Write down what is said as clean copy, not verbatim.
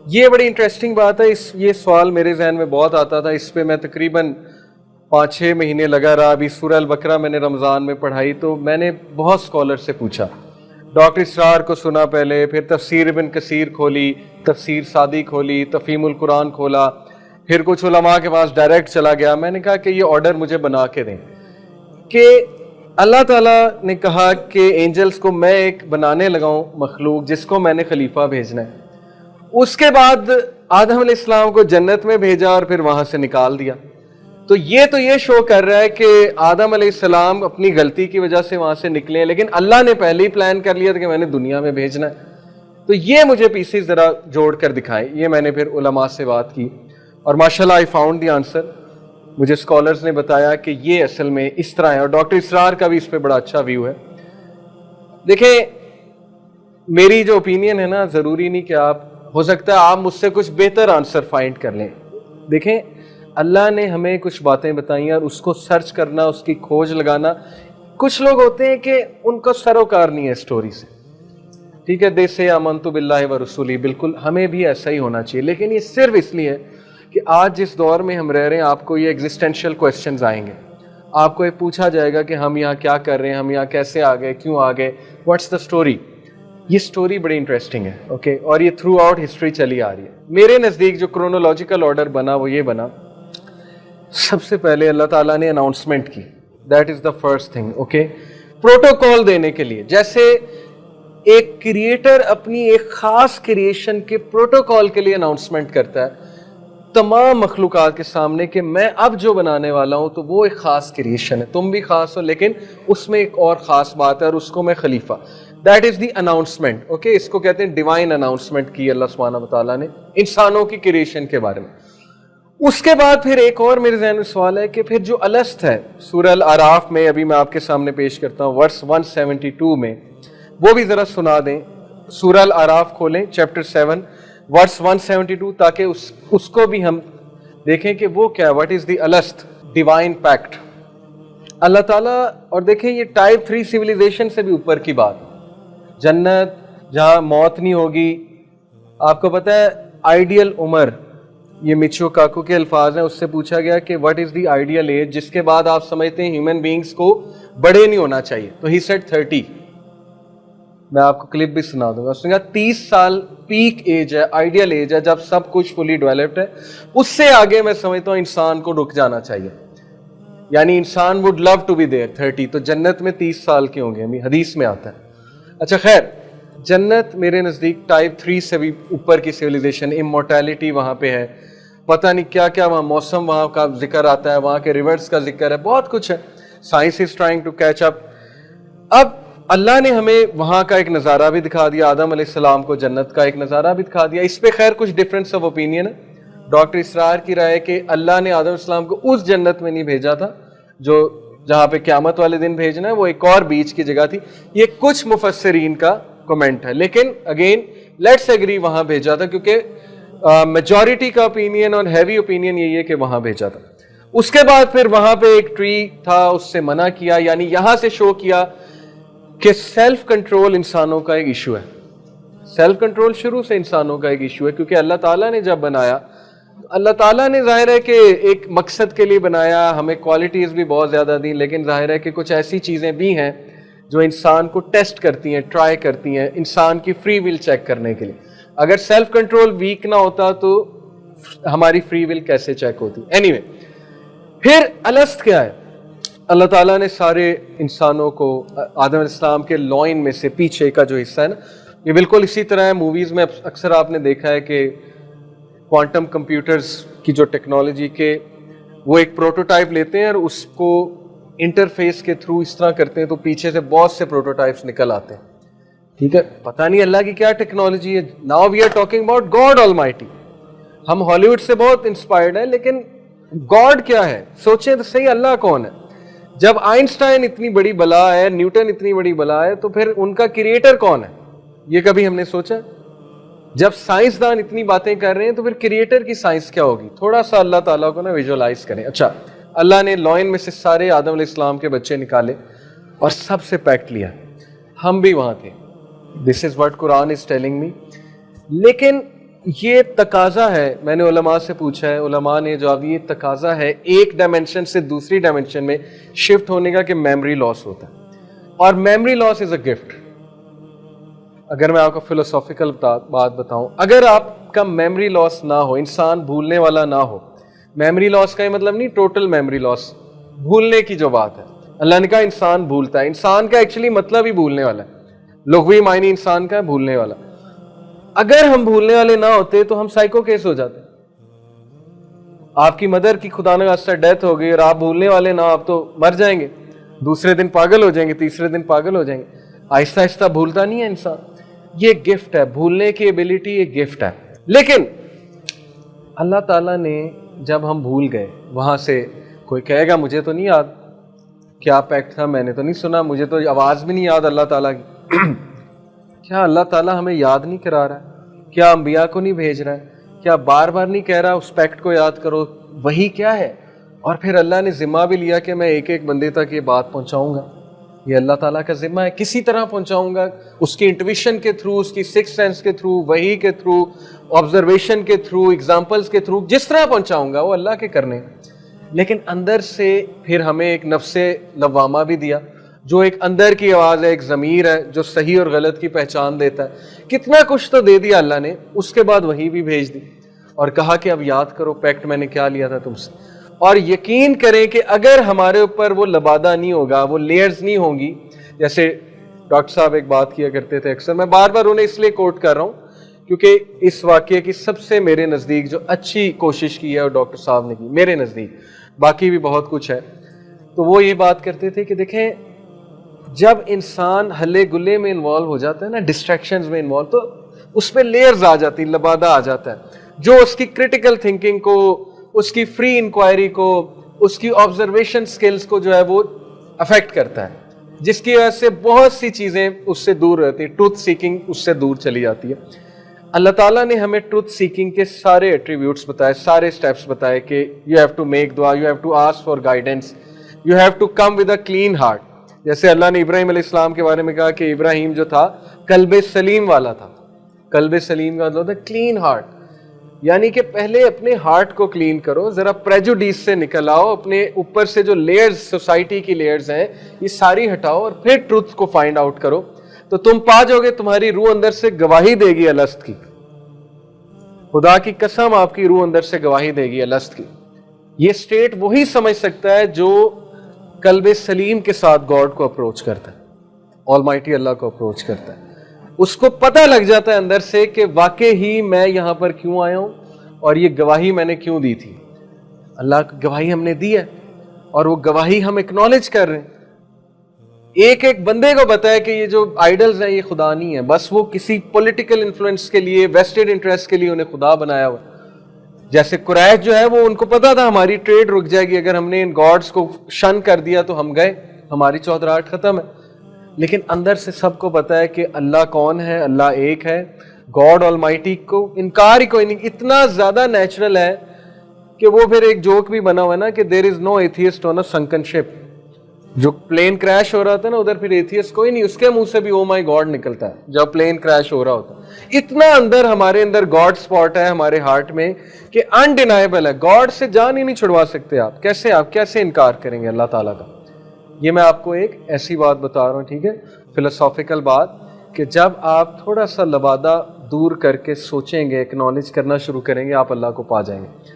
یہ بڑی انٹرسٹنگ بات ہے. یہ سوال میرے ذہن میں بہت آتا تھا. اس پہ میں تقریباً 5-6 مہینے لگا رہا. ابھی سورہ البقرہ میں نے رمضان میں پڑھائی تو میں نے بہت اسکالر سے پوچھا. ڈاکٹر اسرار کو سنا پہلے, پھر تفسیر ابن کثیر کھولی, تفسیر سعدی کھولی, تفہیم القرآن کھولا, پھر کچھ علماء کے پاس ڈائریکٹ چلا گیا. میں نے کہا کہ یہ آرڈر مجھے بنا کے دیں کہ اللہ تعالیٰ نے کہا کہ اینجلز کو میں ایک بنانے لگا ہوں مخلوق جس کو میں نے خلیفہ بھیجنا ہے. اس کے بعد آدم علیہ السلام کو جنت میں بھیجا اور پھر وہاں سے نکال دیا. تو یہ شو کر رہا ہے کہ آدم علیہ السلام اپنی غلطی کی وجہ سے وہاں سے نکلے, لیکن اللہ نے پہلے ہی پلان کر لیا تھا کہ میں نے دنیا میں بھیجنا ہے. تو یہ مجھے پیسز ذرا جوڑ کر دکھائیں. یہ میں نے پھر علماء سے بات کی اور ماشاءاللہ آئی فاؤنڈ دی آنسر. مجھے اسکالرز نے بتایا کہ یہ اصل میں اس طرح ہے, اور ڈاکٹر اسرار کا بھی اس پہ بڑا اچھا ویو ہے. دیکھیں میری جو اوپینین ہے نا, ضروری نہیں کہ آپ, ہو سکتا ہے آپ مجھ سے کچھ بہتر آنسر فائنڈ کر لیں. دیکھیں اللہ نے ہمیں کچھ باتیں بتائیں اور اس کو سرچ کرنا, اس کی کھوج لگانا. کچھ لوگ ہوتے ہیں کہ ان کا سروکار نہیں ہے اسٹوری سے, ٹھیک ہے, دے سے آمنت باللہ و رسولی, بالکل ہمیں بھی ایسا ہی ہونا چاہیے. لیکن یہ صرف اس لیے ہے کہ آج جس دور میں ہم رہ رہے ہیں آپ کو یہ ایگزسٹینشیل کویسچنز آئیں گے. آپ کو یہ پوچھا جائے گا کہ ہم یہاں کیا کر رہے ہیں, ہم یہاں کیسے آ گئے, کیوں آ گئے, واٹس دا اسٹوری. یہ سٹوری بڑی انٹرسٹنگ ہے, اوکے, اور یہ تھرو آؤٹ ہسٹری چلی آ رہی ہے. میرے نزدیک جو کرونولوجیکل آرڈر بنا وہ یہ بنا, سب سے پہلے اللہ تعالیٰ نے اناؤنسمنٹ کی, that is the first thing, okay. Protocol دینے کے لیے, جیسے ایک کریٹر اپنی ایک خاص کریشن کے پروٹوکول کے لیے اناؤنسمنٹ کرتا ہے تمام مخلوقات کے سامنے کہ میں اب جو بنانے والا ہوں تو وہ ایک خاص کریشن ہے, تم بھی خاص ہو لیکن اس میں ایک اور خاص بات ہے اور اس کو میں خلیفہ. That is the announcement, okay. اس کو کہتے ہیں ڈیوائن اناؤنسمنٹ کی اللہ سبحانہ وتعالیٰ نے انسانوں کی کریشن کے بارے میں. اس کے بعد پھر ایک اور میرے ذہن میں سوال ہے کہ پھر جو الست ہے سورہ الاعراف میں, ابھی میں آپ کے سامنے پیش کرتا ہوں ورس 172 میں, وہ بھی ذرا سنا دیں. سورہ الاعراف کھولیں, چیپٹر 7 ورس 172, تاکہ اس کو بھی ہم دیکھیں کہ وہ کیا, واٹ از دی الست ڈیوائن پیکٹ. اللہ تعالیٰ, اور دیکھیں یہ ٹائپ 3 سیویلائزیشن سے بھی اوپر کی بات, جنت جہاں موت نہیں ہوگی. آپ کو پتہ ہے آئیڈیل عمر, یہ میچو کاکو کے الفاظ ہیں, اس سے پوچھا گیا کہ what is the ideal age جس کے بعد آپ سمجھتے ہیں ہیومن بینگز کو بڑے نہیں ہونا چاہیے, تو ہی سیڈ 30. میں آپ کو کلپ بھی سنا دوں گا. اس نے کہا 30 سال پیک ایج ہے, آئیڈیل ایج ہے جب سب کچھ فلی ڈیولپڈ ہے. اس سے آگے میں سمجھتا ہوں انسان کو رک جانا چاہیے, یعنی انسان would love to be there 30. تو جنت میں 30 سال کے ہوں گے, حدیث میں آتا ہے. اچھا خیر, جنت میرے نزدیک ٹائپ 3 سے بھی اوپر کی سیویلائزیشن, امورٹیلٹی وہاں پہ ہے, پتہ نہیں کیا کیا وہاں, موسم وہاں کا ذکر آتا ہے, وہاں کے ریورز کا ذکر ہے, بہت کچھ ہے. Science is trying to catch up. اب اللہ نے ہمیں وہاں کا ایک نظارہ بھی دکھا دیا, آدم علیہ السلام کو جنت کا ایک نظارہ بھی دکھا دیا. اس پہ خیر کچھ ڈفرینس آف اوپینین ہے. ڈاکٹر اسرار کی رائے کہ اللہ نے آدم علیہ السلام کو اس جنت میں نہیں بھیجا تھا جو جہاں پہ قیامت والے دن بھیجنا ہے, وہ ایک اور بیچ کی جگہ تھی. یہ کچھ مفسرین کا کمنٹ ہے, لیکن اگین لیٹس ایگری وہاں بھیجا تھا, کیونکہ میجورٹی کا اوپینین اور ہیوی اوپینین یہی ہے کہ وہاں بھیجا تھا. اس کے بعد پھر وہاں پہ ایک ٹری تھا, اس سے منع کیا, یعنی یہاں سے شو کیا کہ سیلف کنٹرول انسانوں کا ایک ایشو ہے. سیلف کنٹرول شروع سے انسانوں کا ایک ایشو ہے, کیونکہ اللہ تعالیٰ نے جب بنایا, اللہ تعالیٰ نے ظاہر ہے کہ ایک مقصد کے لیے بنایا, ہمیں کوالٹیز بھی بہت زیادہ دیں, لیکن ظاہر ہے کہ کچھ ایسی چیزیں بھی ہیں جو انسان کو ٹیسٹ کرتی ہیں, ٹرائی کرتی ہیں, انسان کی فری ول چیک کرنے کے لیے. اگر سیلف کنٹرول ویک نہ ہوتا تو ہماری فری ول کیسے چیک ہوتی. اینی وے, پھر الست کیا ہے, اللہ تعالیٰ نے سارے انسانوں کو آدم علیہ السلام کے لوئن میں سے پیچھے کا جو حصہ ہے نا, یہ بالکل اسی طرح ہے. موویز میں اکثر آپ نے دیکھا ہے کہ کوانٹم کمپیوٹرز کی جو ٹیکنالوجی کے وہ ایک پروٹوٹائپ لیتے ہیں اور اس کو انٹرفیس کے تھرو اس طرح کرتے ہیں تو پیچھے سے بہت سے پروٹوٹائپس نکل آتے ہیں. ٹھیک ہے, پتہ نہیں اللہ کی کیا ٹیکنالوجی ہے. Now we are talking about God Almighty. ہم ہالی ووڈ سے بہت انسپائرڈ ہیں, لیکن گاڈ کیا ہے, سوچیں تو صحیح, اللہ کون ہے. جب آئنسٹائن اتنی بڑی بلا ہے, نیوٹن اتنی بڑی بلا ہے, تو پھر ان کا کریٹر کون ہے, یہ کبھی ہم نے سوچا؟ جب سائنسدان اتنی باتیں کر رہے ہیں تو پھر کریٹر کی سائنس کیا ہوگی. تھوڑا سا اللہ تعالیٰ کو نا ویژولائز کریں. اچھا, اللہ نے لوئن میں سے سارے آدم علیہ السلام کے بچے نکالے اور سب سے پیکٹ لیا. ہم بھی وہاں تھے, دس is what Quran is telling me. لیکن یہ تقاضا ہے، میں نے علماء سے پوچھا ہے، علماء نے جواب یہ تقاضا ہے ایک ڈائمنشن سے دوسری ڈائمنشن میں شفٹ ہونے کا کہ میموری لاس ہوتا ہے، اور memory loss is a gift. اگر میں آپ کو فلسافیکل بات بتاؤں، اگر آپ کا میموری لاس نہ ہو، انسان بھولنے والا نہ ہو، میموری لاس کا یہ مطلب نہیں ٹوٹل میموری لاس، بھولنے کی جو بات ہے، اللہ نے کہا انسان بھولتا ہے، انسان کا ایکچولی مطلب ہی بھولنے والا ہے، لغوی معنی انسان کا ہے بھولنے والا. اگر ہم بھولنے والے نہ ہوتے تو ہم سائیکو کیس ہو جاتے. آپ کی مدر کی خدا نخواستہ ڈیتھ ہو گئی اور آپ بھولنے والے نہ، آپ تو مر جائیں گے، دوسرے دن پاگل ہو جائیں گے، تیسرے دن پاگل ہو جائیں گے. آہستہ آہستہ بھولتا نہیں ہے انسان. یہ گفٹ ہے، بھولنے کی ایبلٹی ایک گفٹ ہے. لیکن اللہ تعالیٰ نے جب ہم بھول گئے، وہاں سے کوئی کہے گا مجھے تو نہیں یاد کیا پیکٹ تھا، میں نے تو نہیں سنا، مجھے تو آواز بھی نہیں یاد اللہ تعالیٰ کی. کیا اللہ تعالیٰ ہمیں یاد نہیں کرا رہا ہے؟ کیا انبیاء کو نہیں بھیج رہا ہے؟ کیا بار بار نہیں کہہ رہا اس پیکٹ کو یاد کرو؟ وہی کیا ہے؟ اور پھر اللہ نے ذمہ بھی لیا کہ میں ایک ایک بندے تک یہ بات پہنچاؤں گا. یہ اللہ تعالیٰ کا ذمہ ہے، کسی طرح پہنچاؤں گا، اس کی انٹویشن کے تھرو، اس کی سکس سینس کے تھرو، وحی کے تھرو، آبزرویشن کے تھرو، ایگزامپلس کے تھرو، جس طرح پہنچاؤں گا وہ اللہ کے کرنے. لیکن اندر سے پھر ہمیں ایک نفس لوامہ بھی دیا، جو ایک اندر کی آواز ہے، ایک ضمیر ہے جو صحیح اور غلط کی پہچان دیتا ہے. کتنا کچھ تو دے دیا اللہ نے، اس کے بعد وہی بھی بھیج دی اور کہا کہ اب یاد کرو پیکٹ میں نے کیا لیا تھا تم سے. اور یقین کریں کہ اگر ہمارے اوپر وہ لبادہ نہیں ہوگا، وہ لیئرز نہیں ہوں گی، جیسے ڈاکٹر صاحب ایک بات کیا کرتے تھے اکثر، میں بار بار انہیں اس لیے کوٹ کر رہا ہوں کیونکہ اس واقعے کی سب سے میرے نزدیک جو اچھی کوشش کی ہے وہ ڈاکٹر صاحب نے کی میرے نزدیک، باقی بھی بہت کچھ ہے. تو وہ یہ بات کرتے تھے کہ دیکھیں جب انسان ہلے گلے میں انوالو ہو جاتا ہے نا، ڈسٹریکشنز میں انوالو، تو اس پہ لیئرز آ جاتی، لبادہ آ جاتا ہے جو اس کی کریٹیکل تھنکنگ کو، اس کی فری انکوائری کو، اس کی آبزرویشن سکلز کو جو ہے وہ افیکٹ کرتا ہے، جس کی وجہ سے بہت سی چیزیں اس سے دور رہتی ہیں، ٹروتھ سیکنگ اس سے دور چلی جاتی ہے. اللہ تعالیٰ نے ہمیں ٹروتھ سیکنگ کے سارے ایٹریبیوٹس بتائے، سارے سٹیپس بتائے کہ یو ہیو ٹو میک دعا، you have to ask for guidance, you have to come with a clean heart. جیسے اللہ نے ابراہیم علیہ السلام کے بارے میں کہا کہ ابراہیم جو تھا قلب سلیم والا تھا. قلب سلیم کا مطلب ہے کلین ہارٹ، یعنی کہ پہلے اپنے ہارٹ کو کلین کرو، ذرا پریجوڈیس سے نکل آؤ، اپنے اوپر سے جو لیئرز سوسائٹی کی لیئرز ہیں یہ ساری ہٹاؤ اور پھر ٹروتھ کو فائنڈ آؤٹ کرو، تو تم پا جاؤ گے تمہاری روح اندر سے گواہی دے گی الست کی. خدا کی قسم آپ کی روح اندر سے گواہی دے گی الست کی. یہ سٹیٹ وہی سمجھ سکتا ہے جو قلب سلیم کے ساتھ گاڈ کو اپروچ کرتا ہے، آلمائٹی اللہ کو اپروچ کرتا ہے. اس کو پتہ لگ جاتا ہے اندر سے کہ واقع ہی میں یہاں پر کیوں آیا ہوں اور یہ گواہی میں نے کیوں دی تھی. اللہ کی گواہی ہم نے دی ہے اور وہ گواہی ہم اکنالج کر رہے ہیں. ایک ایک بندے کو بتایا کہ یہ جو آئیڈلز ہیں یہ خدا نہیں ہے، بس وہ کسی پولیٹیکل انفلوئنس کے لیے، ویسٹڈ انٹرسٹ کے لیے انہیں خدا بنایا ہوا. جیسے قریش جو ہے وہ ان کو پتا تھا ہماری ٹریڈ رک جائے گی، اگر ہم نے ان گاڈز کو شن کر دیا تو ہم گئے، ہماری چودراہٹ ختم ہے. لیکن اندر سے سب کو پتا ہے کہ اللہ کون ہے، اللہ ایک ہے، گاڈ آلمائٹی کو انکار ہی کوئی نہیں. اتنا زیادہ نیچرل ہے کہ وہ پھر ایک جوک بھی بنا ہوا ہے نا کہ دیر از نو ایتھیسٹ آن اے سنکن شپ. جو پلین کریش ہو رہا تھا نا ادھر پھر ایتھیسٹ کوئی نہیں، اس کے منہ سے بھی او مائی گاڈ نکلتا ہے جب پلین کریش ہو رہا ہوتا. اتنا اندر ہمارے اندر گاڈ سپاٹ ہے ہمارے ہارٹ میں کہ انڈینائبل ہے. گاڈ سے جان ہی نہیں چھڑوا سکتے آپ کیسے انکار کریں گے اللہ تعالیٰ کا. یہ میں آپ کو ایک ایسی بات بتا رہا ہوں، ٹھیک ہے، فلسافیکل بات، کہ جب آپ تھوڑا سا لبادہ دور کر کے سوچیں گے، اکنالج کرنا شروع کریں گے، آپ اللہ کو پا جائیں گے.